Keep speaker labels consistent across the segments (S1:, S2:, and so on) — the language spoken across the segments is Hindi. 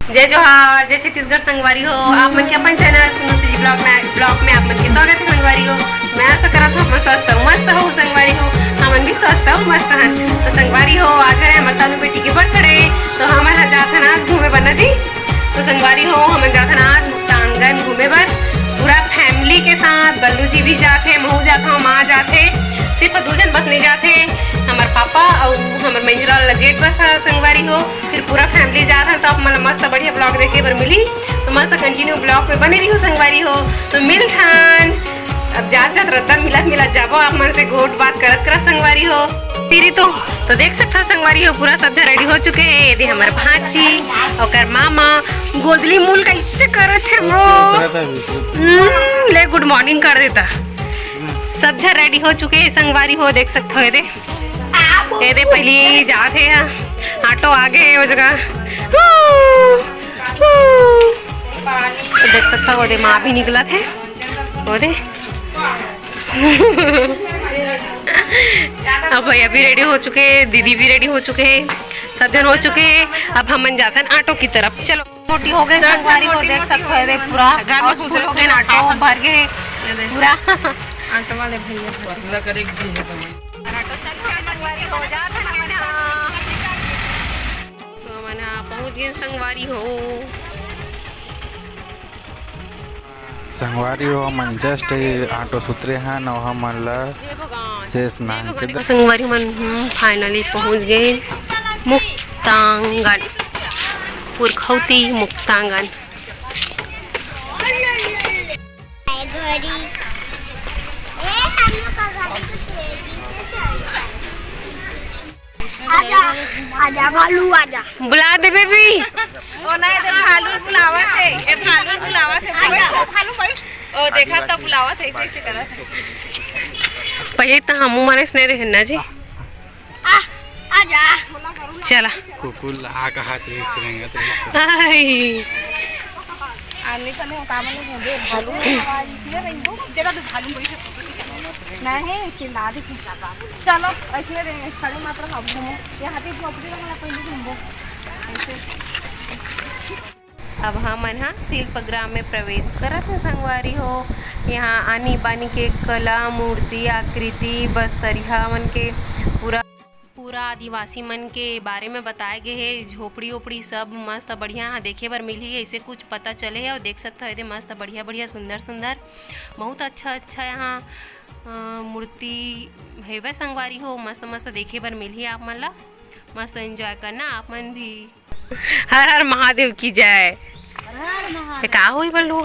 S1: जय जोहार, जय छत्तीसगढ़ संगवारी हो। आप मन के अपन चैनल ब्लॉग में आप मन के स्वागत है संगवारी हो। मैं आशा करा था मैं स्वस्थ हूँ, मस्त हूँ संगवारी हो। हमन भी स्वस्थ हूँ, मस्त हैं। तो संगवारी हो आज है हमारे तानू बेटी के बर्थडे, तो हमन जात हन आज घूमे बना जी। तो संगवारी हो हमन जात हन आज मुक्तांगन घूमे बर पूरा फैमिली के साथ। बल्लू जी भी जाते, महू जाता, माँ जाते, सिर्फ 2 जन बस नहीं जाते, हमारे पापा और हमारे मंजरा लजेट बस संगवारी हो। फिर पूरा फैमिली जा रहा है, तो आप मतलब मस्त बढ़िया ब्लॉग देखे पर मिली, तो मस्त कंटिन्यू ब्लॉग में बने रही हो संगवारी हो। तो मिल ठान अब जात रद्दा मिलत जाबो आप मन से गोट बात करत संगवारी हो। फिर तो देख सकते हो संगवारी हो पूरा सब रेडी हो चुके हैं। यदि हमारे भांजी और मामा गोदली मूल कैसे करत है वो ले गुड मॉर्निंग कर देता। सब झर रेडी हो चुके हैं संगवारी हो, देख सकते हो। ये पहले जाते हैं, ऑटो आगे है वो जगह, तो देख सकता हो। दे माँ भी निकला थे वो दे अब भैया भी रेडी हो चुके, दीदी भी रेडी हो चुके हैं, सब जन हो चुके हैं। अब हम जाते हैं ऑटो की तरफ। चलो छोटी हो गई संगवारी हो, देख सकते हो पूरा हाउसफुल हो गए, ऑटो भर गए पूरा।
S2: ऑटो वाले भैया पतला करेगी
S1: ऑटो चल संगवारी हो जाते हैं तो मना पहुंच गए संगवारी हो।
S3: संगवारी हो हम जस्ट ऑटो सुतरे हैं और हम से स्नान के
S1: संगवारी मन फाइनली पहुंच गए मुक्तांगन, पुरखौती मुक्तांगन।
S4: आजा भालू आजा,
S1: बुला दे बेबी।
S2: ओ नहीं दे भालू बुलावा थे, ए भालू बुलावा थे, भालू भाई ओ देखा तब बुलावा थे, ऐसे ऐसे करा था।
S1: पहले तो हम मारे स्नेह रहना जी।
S4: आजा
S1: चला
S3: कुकुल आ कहा थे इसरेंगे
S1: आई
S2: आने का नहीं होता मैंने दे भालू ये रेंगो तेरा तो भालू नहीं चिल्ला दे चिल्ला। चलो ऐसे रहेंगे खड़े मात्र हम घूमो ये हाथी झोपड़ी वाला पहले घूमो ऐसे।
S1: अब हम यहाँ शिल्पग्राम में प्रवेश करत है संगवारी हो। यहाँ आनी बानी के कला, मूर्ति, आकृति, बस्तरिया मन के पूरा आदिवासी मन के बारे में बताए गए हैं। झोपड़ी ओपड़ी सब मस्त बढ़िया देखे बर मिली है, ऐसे कुछ पता चले है। और देख सकते हो ये मस्त बढ़िया बढ़िया सुंदर सुंदर बहुत अच्छा यहाँ मूर्ति है वह संगवारी हो। मस्त मस्त देखे बर मिली आप मन ला, मस्त एंजॉय करना आप मन भी। हर हर महादेव की जय। का हुई बल्लू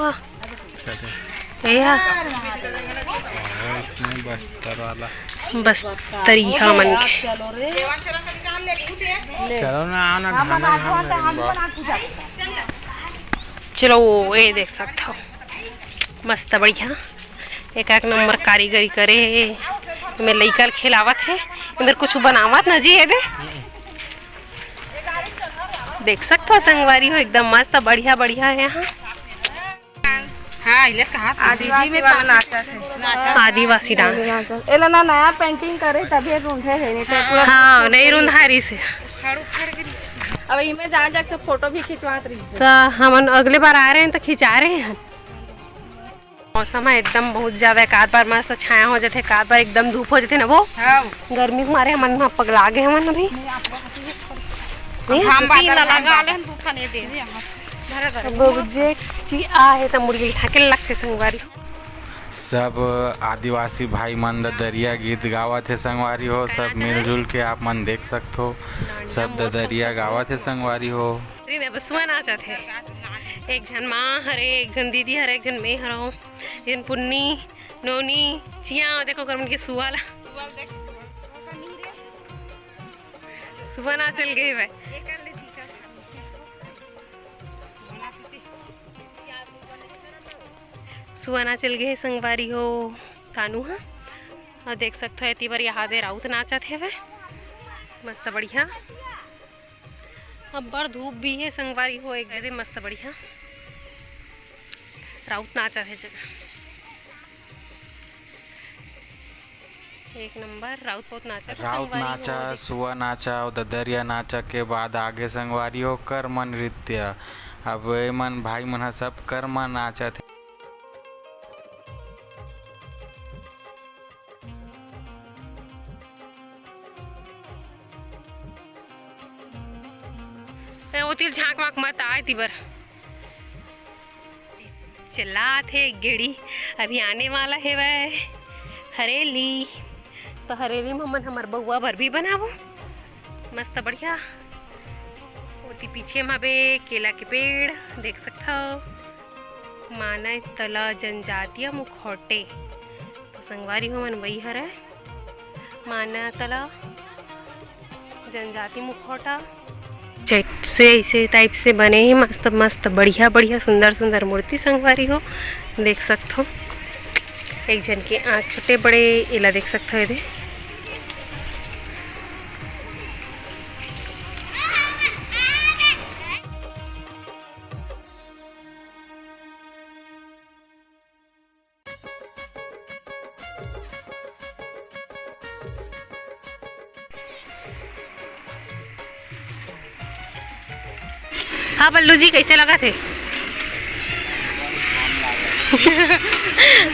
S3: बस्तर वाला
S1: बस्तरिया मन के।
S3: चलो ना आना
S1: चलो ये देख सकते हो मस्त बढ़िया एक नंबर कारीगरी करे में लइका खिलावत है, इधर कुछ बनावत ना जी है दे। देख सकते हो संगवारी हो एकदम मस्त बढ़िया बढ़िया है यहाँ।
S2: हां इले कहा आदिवासी में नाचा है,
S1: आदिवासी डांस
S2: एला ना नया पेंटिंग करे तभी रूंढे है नहीं तो पूरा
S1: हाँ नहीं रुंधारी से।
S2: अब इमे जा से फोटो भी खिंचवात रही
S1: तो हम अगले बार आ रहे हैं तो खिंचा रहे हैं। मौसम है एकदम बहुत ज्यादा, एक बार मस्त छाया हो जाते, एक बार एकदम धूप हो जाते ना वो।
S2: हां
S1: गर्मी हमारे मन में पगला गए हमन अभी
S2: हम लगा ले दूठा नहीं दे
S1: जे ची आए त मुर्गी ठाके लगते संगवारी।
S3: सब आदिवासी भाई मन दरिया गीत गावत है संगवारी हो, सब मिलजुल के आप मन देख सकते हो। सब दरिया गावत है संगवारी हो।
S1: बसुआ नाचत है, एक जन माँ हरे, एक जन दीदी हरे, एक जन मैं हरो, एक जन पुन्नी नोनी चिया देखो कर उनके सुवाला सुबह ना चल गई भाई। सुहाना चल गए संगवारी हो तानू। हाँ और देख सकते हो इतनी बार यहाँ दे राउत नाचा थे वह मस्त बढ़िया। अब बड़ धूप भी है संगवारी हो, एक दे मस्त बढ़िया राउत नाचा थे जगह एक नंबर। राउत नाचा
S3: सुआ नाचा और ददरिया नाचा के बाद आगे संगवारी हो कर्म नृत्य अब ए मन भाई मन ह सब कर मन नाचत हे।
S1: वो तिल झाँक वाक मत आए तिबर चिल्लात है गेड़ी अभी आने वाला है वह हरेली। तो हरेली में मन हमार बउआ भर भी बनावो मस्त बढ़िया। ओती पीछे में बे केला के पेड़ देख सकता हो। माना तला जनजातीय मुखौटे तो संगवारी हो मन वही हर माना तला जनजाति मुखौटा से इसे टाइप से बने ही मस्त मस्त बढ़िया बढ़िया सुंदर सुंदर मूर्ति संगवारी हो देख सकते हो। एक जन के आँख छोटे बड़े एला देख सकते हो। ये हाँ बल्लू जी कैसे लगा थे?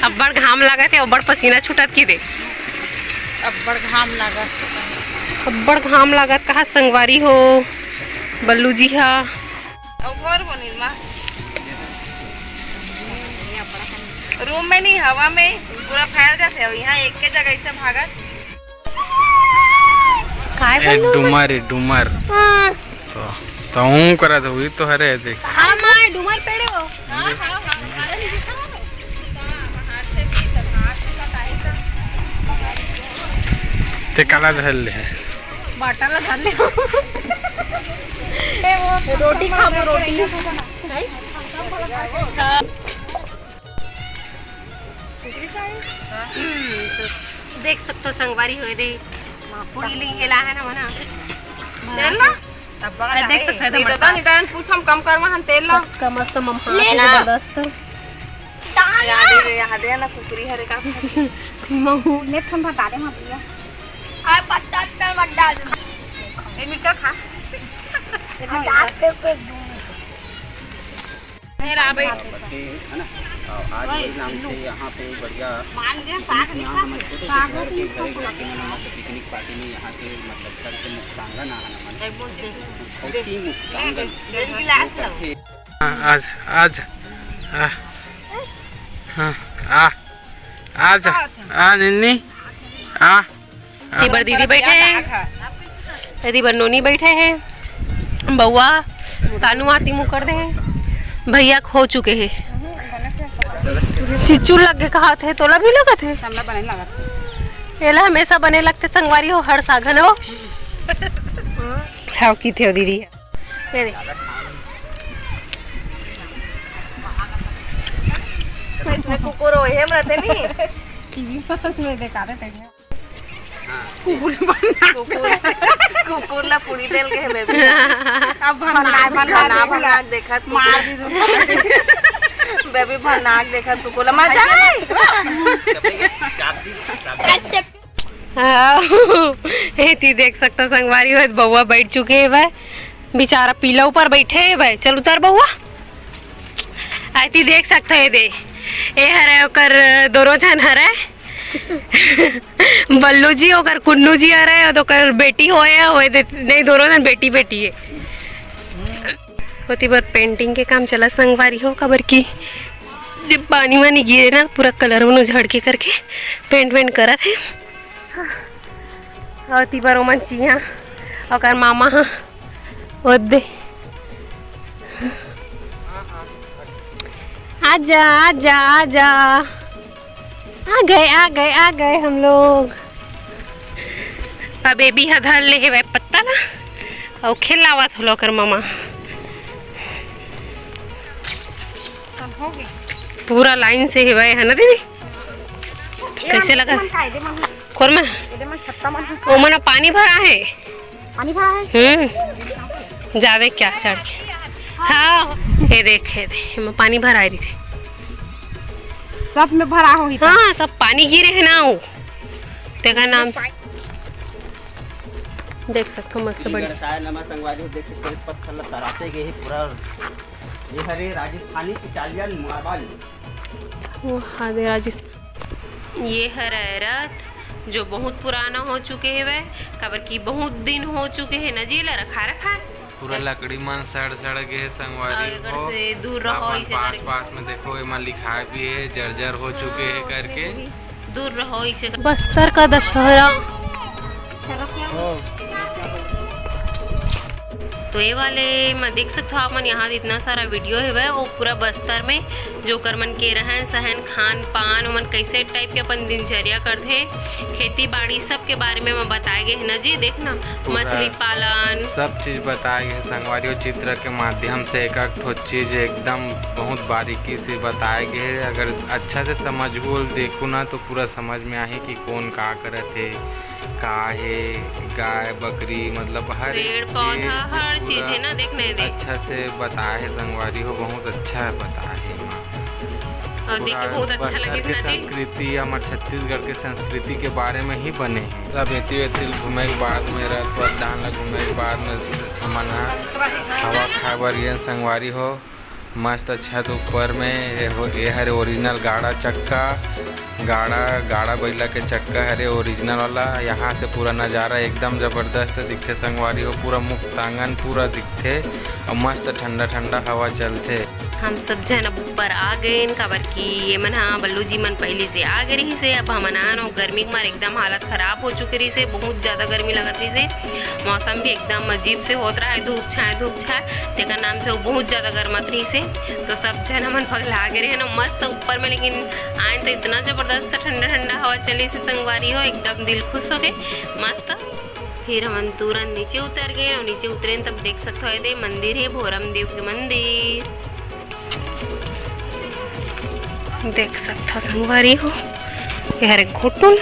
S1: अब बड़ घाम लगा थे और बड़ पसीना छूटत की दे।
S2: अब बड़ घाम लागत।
S1: अब बड़ घाम लागत कहा संगवारी हो बल्लू जी हा।
S2: घर बनिल माँ रूम में नहीं हवा में पूरा फैल जाते हो। यहाँ एक के जगह से भागत
S1: काय
S3: एक
S1: बल्लू
S3: डुमर डुमर
S1: हाँ
S3: तो हूँ करा तो हुई तो हरे देख।
S1: हाँ माँ डुमर पेड़े हो।
S3: ते काला धर ले है
S1: बाटा धर ले
S2: रोटी खाओ रोटी
S1: देख सकते हो संगवारी हो दे पूरी ली हेला है ना मना
S2: तेल ला
S1: देख सकते हो
S2: तो दादा निकाल पूछ हम कम करवा हम तेल ला
S1: का मस्त मम्मा
S4: लेना।
S1: जबरदस्त
S2: यहाँ दे ना कुकरी हरे का
S1: महू
S2: ने थम बता दे हम भैया
S4: आ पत्ता तर मत डाल।
S2: ए मिर्चा खा
S4: डाल पे कोई
S1: मेरा भाई
S5: पत्ते है ना। और आज के नाम से यहाँ पे बढ़िया
S2: मान दे साग
S5: यहाँ हम छोटे छोटे घर के घरे घर के मतलब पिकनिक पार्टी में यहाँ से मतलब घर से मुक्तांगन आना मन और तीन मुक्तांगन
S2: गिलास लो
S3: आज आज आज आ निन्नी आ
S1: तिबर दीदी बैठे हैं तिबर नोनी बैठे हैं बउआ तानू आती मुँह कर दे भैया खो चुके हैं। चिच्चू लग के कहा थे तोला भी लगा थे
S2: सामने बने लगा
S1: एला हमेशा बने लगते संगवारी हो हर सागन हो हाउ की थे हो दीदी ये दे
S2: इसमें कुकुर होए हम रहते नहीं टीवी में दिखा रहे थे कुकुर ला पूरी तेल के बेबी अब भरनाक देखत मार दी बेबी भरनाक देखत कुकुर ला मजा आई
S1: हाँ ती देख सकता संगवारी हो बउआ बैठ चुके है वह बेचारा पीला ऊपर बैठे है वह चल उतर बउआ आई ती देख सकते है दे ए हरे ओकर दोनों जन हरे बल्लू जी ओकर कुन्नू जी हरे और ओकर बेटी होए दे नहीं दोनों जन बेटी बेटी है होती बार पेंटिंग के काम चला संगवारी हो कबर की जब पानी वानी गिरे ना पूरा कलर मन उझड़ के करके पेंट वेंट करा थे और तीबार ओमन चिया और मामा हाँ दे आजा आजा आजा आ गए हम लोग। अब बेबी हधर ले है पत्ता ना और खिलावत हो कर मामा पूरा लाइन से है भाई है ना दीदी कैसे लगा खोर में ओ मना पानी भरा है
S2: पानी भरा है
S1: जावे क्या चढ़ के हाँ ये देख मैं पानी भरा रही थी
S2: सब में भरा हो
S1: हाँ सब पानी गिरे है ना वो देखा नाम से देख सकते हो मस्त बड़ी
S5: गणसाय नमः संगवारी हो, देख सकते हो पत्थर ला तरासे गए हे पूरा। ये हरे राजस्थानी इटालियन मार्बल।
S1: वो हादे राजस्थान। ये है रैरत जो बहुत पुराना हो चुके हैं वह काबर की बहुत दिन हो चुके हैं न जी ला रखा है
S3: पूरा लकड़ी मन सड़ गए संगवारी
S1: अगर
S3: हो।
S1: से दूर रहो
S3: अपन
S1: इसे
S3: पास
S1: करके।
S3: पास में देखो एमा लिखा भी है जर्जर हो चुके हैं करके।
S1: दूर रहो इसे। बस्तर का दशहरा तो ये वाले मैं देख सकते हो आप मन यहाँ इतना सारा वीडियो है वह वो पूरा बस्तर में जो कर मन के रहन सहन खान पान मन कैसे टाइप के अपन दिनचर्या करते खेती बाड़ी सब के बारे में मैं बताए गए है ना जी। देखना मछली पालन
S3: सब चीज बताए गए संगवारी हो। चित्र के माध्यम से एक ठो चीज एकदम बहुत बारीकी से बताए गए है। अगर अच्छा से समझो देखो ना तो पूरा समझ में आए कि कौन का करत है का है गाय बकरी मतलब हर
S1: पेड़ पौधा हर चीज है ना देखने दे
S3: अच्छा से बताया है संगवारी हो। बहुत अच्छा है बताया है
S1: और देख के बहुत अच्छा लगे
S3: के
S1: ना जी।
S3: संस्कृति हमारे छत्तीसगढ़ के संस्कृति के बारे में ही बने हैं। सब एती घूमे के बाद में रथ वथ डाल घूमे के बाद में हमन हवा खाए बर ये संगवारी हो। मस्त अच्छा तो ऊपर में ये हरे ओरिजिनल गाड़ा बैला के चक्का हरे ओरिजिनल वाला। यहाँ से पूरा नज़ारा एकदम ज़बरदस्त दिखते संगवारी हो। पूरा मुक्त आंगन पूरा दिखते और मस्त ठंडा ठंडा हवा चलते।
S1: हम सब जन अब ऊपर आ गए काबर की ये मन हाँ बल्लू जी मन पहले से आ गए रही से। अब हमन आन और गर्मी के मार एकदम हालत खराब हो चुकी रही से। बहुत ज़्यादा गर्मी लगत रही से। मौसम भी एकदम अजीब से होता रहा है धूप छाए तेकर नाम से वो बहुत ज़्यादा गर्मत रही से। तो सब जन हमन पगला आ गए रहे ना मस्त ऊपर में। लेकिन आए तो इतना ज़बरदस्त ठंडा ठंडा हवा चली से संगवारी हो एकदम दिल खुश हो गए मस्त। फिर हम तुरंत नीचे उतर गए और नीचे उतरे तब देख सकते हो ये मंदिर है भोरम देव के मंदिर देख सकते हो संगवारी हो। यार घुटुन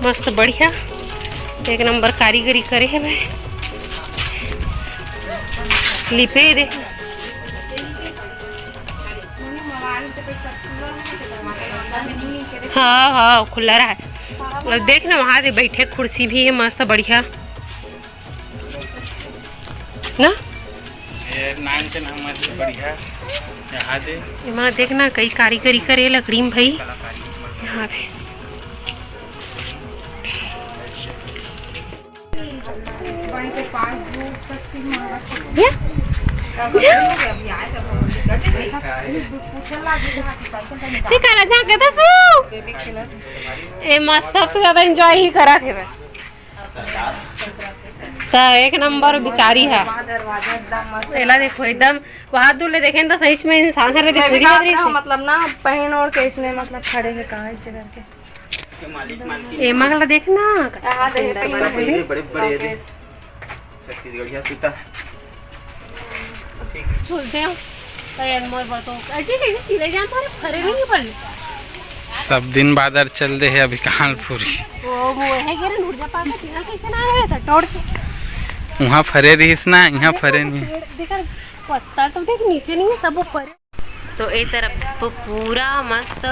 S1: मस्त बढ़िया एक नंबर कारीगरी करे है भाई लिपे दे। हाँ खुला रहा है और देख ना वहाँ दे बैठे कुर्सी भी है मस्त बढ़िया ना।
S3: ये नाम के नाम मस्त बढ़िया यहाँ दे
S1: वहाँ देखना कई कारीगरी करे लकड़ी में भाई यहाँ पे। ए मस्त सबसे ज्यादा एंजॉय ही करा थे एक नंबर बिचारी है। एला देखो एकदम वहां दूर ले देखें तो सही में इंसान है
S2: मतलब ना पहन और कैसने मतलब खड़े है कहाँ ऐसे करके
S1: ए मगला देखना
S5: बड़े बड़े छत्तीसगढ़िया सूता
S1: झूलते हैं तैयार मोर बतो अजी कैसे चिले जाम पर फरे नहीं पड़
S3: सब दिन बादर चल रहे है अभी कानपुरी
S1: वो है गिरन उड़ जा पाता बिना कैसे ना रहे था तोड़ के
S3: वहाँ फरे रहीस ना यहाँ फरे नहीं।
S1: देखा पत्ता तो देख नीचे नहीं है सब ऊपर। तो ए तरफ तो पूरा मस्त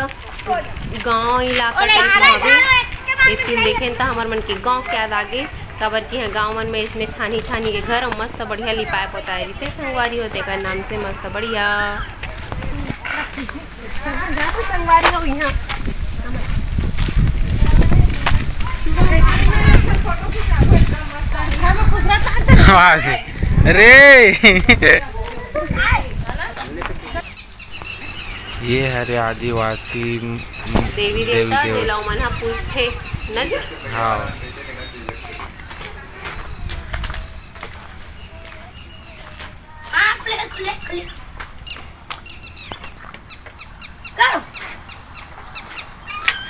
S1: गांव इलाका देखें तो हमार मन के गांव के याद आगे कबर की है गाँव मन में इसने छानी के घर और मस्त बढ़िया लिपाए पोताए रहते संगवारी होते का नाम से मस्त बढ़िया संगवारी हो यहाँ
S3: अरे ये हरे आदिवासी
S1: देवी देवता दिलाओ मन पूछते न जी।
S3: हाँ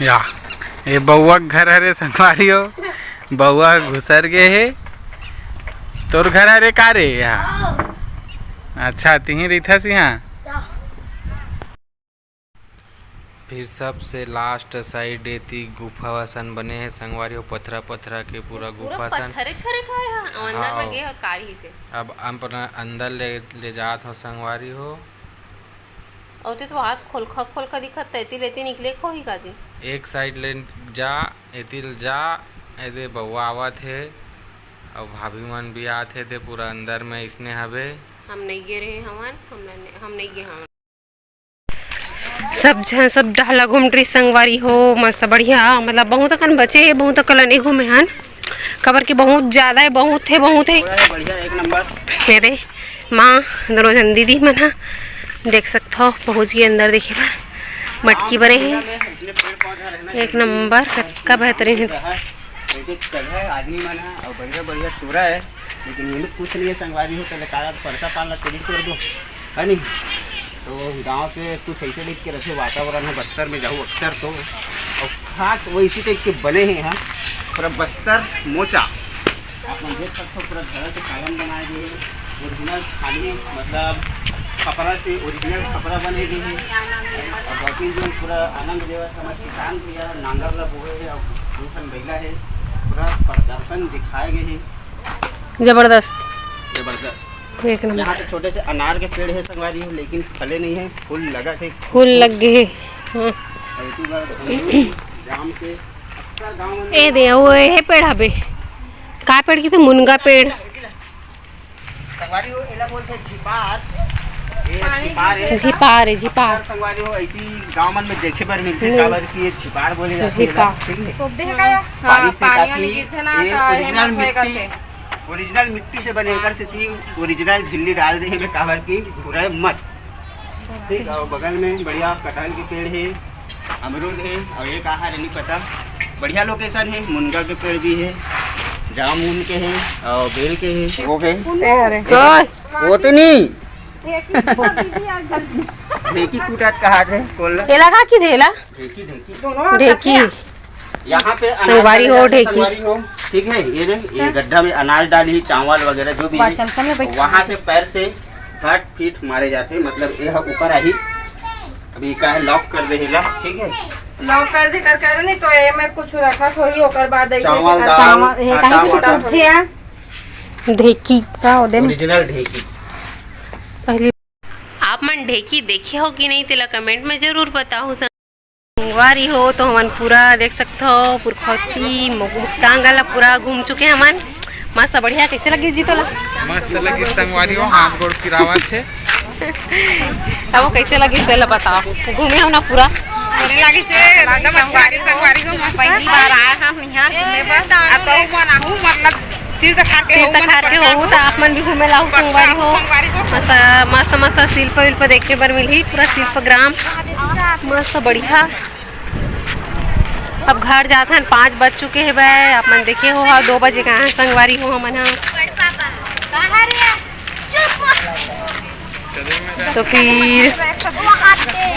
S3: या ये बउआ घर हरे संगवारी हो। बउआ घुसर गए है तोर घर हरे का रे यहाँ। अच्छा तिही रही सी यहाँ। फिर सबसे लास्ट साइड एती गुफा वसन बने हैं संगवारी हो। पथरा के पूरा गुफा सन
S1: पत्थरे छरे का है अंदर में गए कारी से।
S3: अब अंदर ले जात हो संगवारी हो।
S1: और ते तो हाथ खोल खा दिखत है, लेती निकले खो ही काजी।
S3: एक साइड ले जा, एतिल जा, एदे बउआ आवत है और भाभी मन भी आते थे पूरा अंदर में इसने हवे।
S1: हम नहीं गे रहे हम नहीं गे हम सब डाला घूम रही संगवारी हो मस्त बढ़िया, मतलब बहुत अकन बचे है, बहुत अकल नहीं घूमे हन खबर की बहुत ज्यादा है, बहुत है
S5: बढ़िया एक नंबर।
S1: मेरे माँ दोनों जन दीदी मन हा देख सकते हो पहुँच गए अंदर देखे पर मटकी बने हैं एक नंबर का बेहतरीन है।
S5: ऐसे जगह आदमी मन है और बढ़िया बढ़िया टूरा है, लेकिन ये लोग कुछ नहीं है संगवारी हो तो काला परसा पालना तेरी कर दो है नहीं। तो गांव के कुछ ऐसे देख के रखे वातावरण है, बस्तर में जाऊँ अक्सर तो और खास वो इसी टाइप के बने हैं यहाँ पूरा बस्तर मोचा आप देख सकते हो, पूरा घर से कालम बनाए गए हैं ओरिजिनल खाली मतलब कपड़ा से ओरिजिनल कपड़ा बने गए हैं और बाकी जो पूरा आनंद देवा हमारे किसान भैया नांगर ला बोए है और दूसरा महिला है, पूरा प्रदर्शन दिखाए गए हैं जबरदस्त
S1: एक नंबर।
S5: यहाँ पे छोटे से अनार के पेड़ है संगवारी हो, लेकिन फले नहीं है, फूल लगा है,
S1: फूल लग गए हाँ।
S5: जाम के अच्छा गाँव में
S1: ए दे वो है पेड़ हबे का पेड़ की थे मुनगा पेड़
S5: संगवारी हो एला बोलते हैं झिपार, ये झिपार है
S1: झिपार
S5: संगवारी हो ऐसी गाँव मन में देखे पर मिलते काबर की ये झिपार बोले जाते हैं, ठीक है पानी से काफी ओरिजिनल मिट्टी से बने कर से थी ओरिजिनल झिल्ली डाल दे में काबर की पूरा मत ठीक। और बगल में बढ़िया कटहल के पेड़ है, अमरूद है और एक आहार नहीं पता बढ़िया लोकेशन है, मुनगा के पेड़ भी है, जामुन के हैं और बेल के हैं वो है वो तो नहीं ढेकी कूटत कहा थे कोल्ला
S1: ये लगा की थेला ढेकी
S5: यहाँ पे
S1: संगवारी हो ढेकी
S5: ठीक है। ये गड्ढा में अनाज डाली चावल वगैरह जो भी है वहाँ से पैर से फट फीट मारे जाते, मतलब ये ऊपर आई अभी का है लॉक कर देला, ठीक है
S2: लॉक कर दे कर नहीं तो ये मैं कुछ रखा तो ही ओकर बाद
S5: चावल दाल
S1: ढेकी
S5: ओरिजिनल ढेकी।
S1: पहले आप मन ढेकी देखे हो कि नहीं तेला कमेंट में जरूर बताओ। संगवारी हो तो हमन पूरा देख सकते हो पुरखौती मुक्तांगला पूरा घूम चुके हैं हमन मस्त बढ़िया। कैसे लगी जी तोला?
S3: मस्त लगी संगवारी हो, हाथ गोड़ फिरावत है
S1: अब वो कैसे लगी तेला बताओ, घूमे हो ना पूरा?
S2: लगी से एकदम संगवारी हो मस्त पहली बार आया हम यहाँ घूमने पर तो मनाहू मतलब तीर्थ खार के
S1: हो तो आप मन भी घूमे लाओ संगवारी हो मस्त मस्त शिल्प विल्प देखे बर मिली, पूरा शिल्प ग्राम मस्त बढ़िया। अब घर जाते हैं 5 बज चुके हैं भाई, आप मन देखे हो 2 बजे कहाँ संगवारी हो हमन तो फिर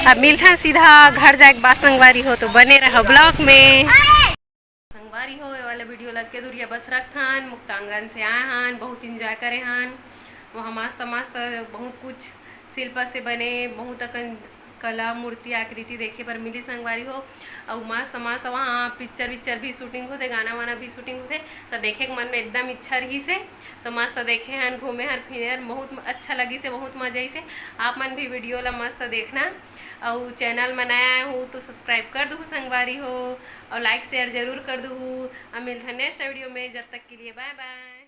S1: अब मिलते हैं सीधा घर जाए बाद संगवारी हो तो बने रहो ब्लॉग में। संगवारी हो ये वाला वीडियो लग के दूरिया बस रख हन मुक्तांगन से आए हन, बहुत इंजॉय करे हन वहाँ मस्त मस्त बहुत कुछ शिल्प से बने बहुत अकन कला मूर्ति आकृति देखे पर मिली संगवारी हो और मस्त मस्त वहाँ पिक्चर भी शूटिंग होते, गाना वाना भी शूटिंग होते तो देखे के मन में एकदम इच्छा रही से तो मस्त देखे हैं घूमे हैं फिर बहुत अच्छा लगी से बहुत मजा से। आप मन भी वीडियो ला मस्त देखना और चैनल में नया हूँ तो सब्सक्राइब कर दू संगवारी हो और लाइक शेयर जरूर कर दू। अब मिलते हैं नेक्स्ट वीडियो में, जब तक के लिए बाय बाय।